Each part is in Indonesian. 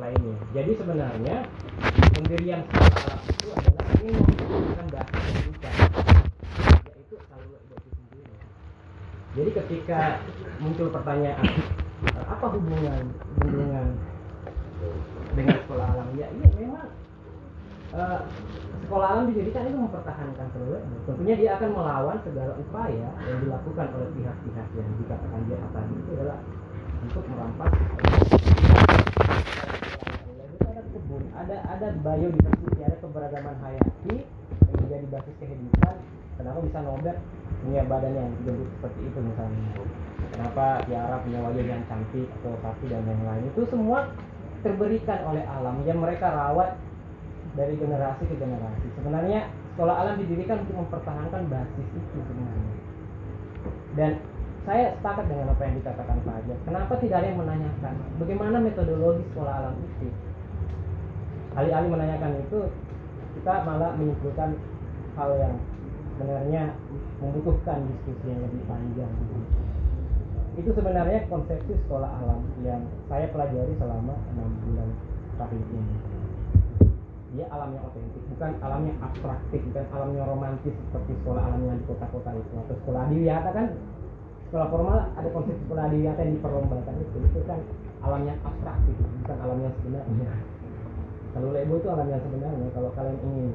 lainnya. Jadi sebenarnya pendirian sekolah alam itu adalah ingin memperkenalkan bahasa pendidikan, yaitu Salul Ibo itu sendiri. Jadi ketika muncul pertanyaan apa hubungan dengan sekolah alam, ya iya memang sekolah alam dijadikan itu mempertahankan Salul Ibo. Tentunya dia akan melawan segala upaya yang dilakukan oleh pihak-pihak yang dikatakan dia tadi itu adalah untuk merampas. Ada kebun, ada biodiversity, ada keberagaman hayati yang menjadi basis kehidupan. Kenapa bisa nobat punya badan yang gendut seperti itu misalnya? Kenapa Tiara punya wajah yang cantik atau sapi dan yang lain? Itu semua terberikan oleh alam yang mereka rawat dari generasi ke generasi. Sebenarnya sekolah alam didirikan untuk mempertahankan basis itu sebenarnya. Dan saya sepakat dengan apa yang dikatakan Pak Hajar. Kenapa tidak ada yang menanyakan bagaimana metodologi sekolah alam itu? Alih-alih menanyakan itu, kita malah menyimpulkan hal yang sebenarnya membutuhkan diskusi yang lebih panjang. Itu sebenarnya konsepsi sekolah alam yang saya pelajari selama 6 bulan terakhir ini. Dia alam yang otentik, bukan alam yang abstraktif, bukan alam yang romantis seperti sekolah alam yang di kota-kota itu. Atau sekolah adiwiyata kan, sekolah formal ada konsep sekolah adiwiyata yang diperlombakan itu kan alam yang abstraktif, bukan alam yang sebenarnya. Salul Ibo itu alam yang sebenarnya. Kalau kalian ingin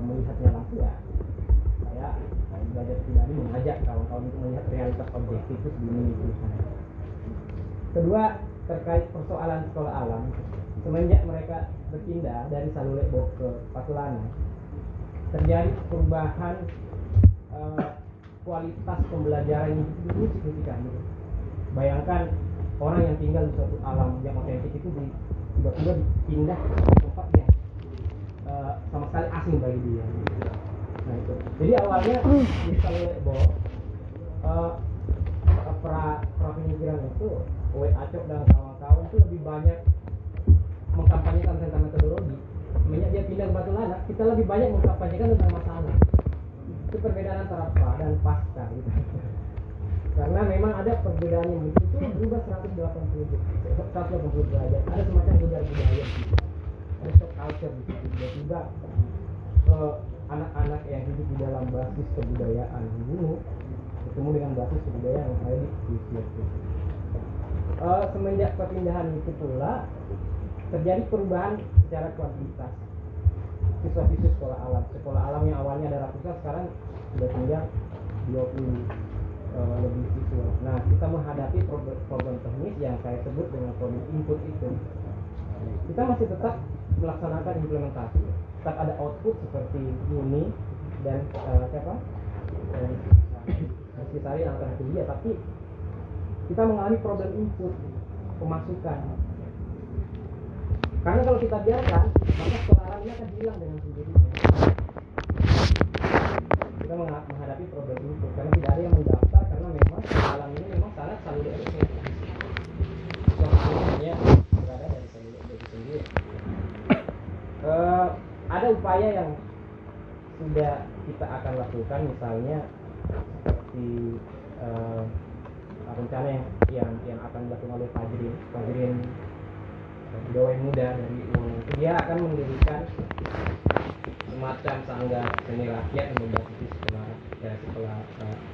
melihatnya langsung, ya saya belajar pribadi mengajak kawan-kawan untuk melihat realitas objektif itu begini itu. Kedua, terkait persoalan sekolah alam, semenjak mereka berpindah dari Salul Ibo ke Patulana, terjadi perubahan kualitas pembelajaran yang cukup signifikan. Bayangkan orang yang tinggal di suatu alam yang otentik itu tiba-tiba pindah ke tempat yang sama sekali asing bagi dia. Nah itu. Jadi awalnya di Salul Ibo pra pemikiran itu W. Acok dan kawan-kawan itu lebih banyak mengkampanyekan tentang metodologi. Semenjak dia pindah ke Batulana, kita lebih banyak mengkampanyekan tentang masalah. Itu perbedaan antara pra dan pasca gitu. Karena memang ada perbedaan yang itu berubah 180 derajat. Ada semacam budaya gitu. Ada shock culture gitu. Tiba-tiba anak-anak yang hidup di dalam basis kebudayaan dulu bertemu dengan basis kebudayaan yang ada di situ. Semenjak perpindahan itu pula terjadi perubahan secara kuantitas. Siswa-siswa sekolah alam yang awalnya ada ratusan sekarang sudah tinggal 20 lebih siswa. Nah, kita menghadapi problem teknis yang saya sebut dengan problem input itu. Kita masih tetap melaksanakan implementasi, tetap ada output seperti ini dan Sari alternatif dia, tapi kita mengalami problem input pemasukan. Karena kalau kita biarkan, maka sekolah alam ini akan hilang dengan sendirinya. Kita menghadapi problem input karena tidak ada yang mendaftar, karena memang alam ini memang sangat Salul Ibo. Soalnya berada dari Salul Ibo itu sendiri. Ada upaya yang sudah kita akan lakukan, misalnya seperti rencana yang akan dilakukan oleh Fajrin Dawai Muda dari UNED. Dia akan mendirikan semacam sanggar seni rakyat yang berbasis sekolah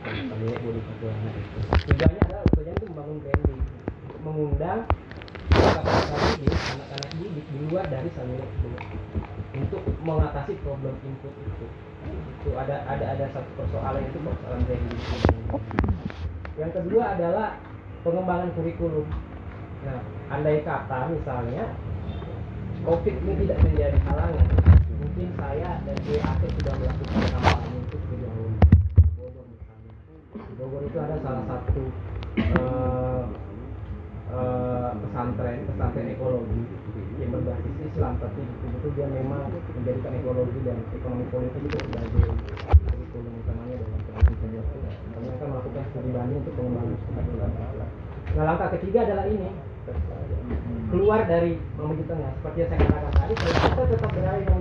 Salul Ibo di Patulana itu. Tujuannya adalah itu membangun branding, mengundang anak-anak didik di luar dari Salul Ibo untuk mengatasi problem input itu. Itu ada satu persoalan, itu persoalan branding. Yang kedua adalah pengembangan kurikulum. Nah, andai kata misalnya COVID ini tidak menjadi halangan, mungkin saya dan DAT sudah melakukan kampanye untuk ke Bogor misalnya. Di Bogor itu ada salah satu pesantren ekologi yang berbasis Islam, tapi betul-betul dia memang menjadikan ekologi dan ekonomi politik itu sebagai kurikulum utamanya dalam pendidikan. Mereka melakukan studi banding untuk pengembangan sekolah. Nah, langkah ketiga adalah ini, keluar dari Mamuju Tengah. Seperti yang saya katakan tadi, kalau kita tetap berada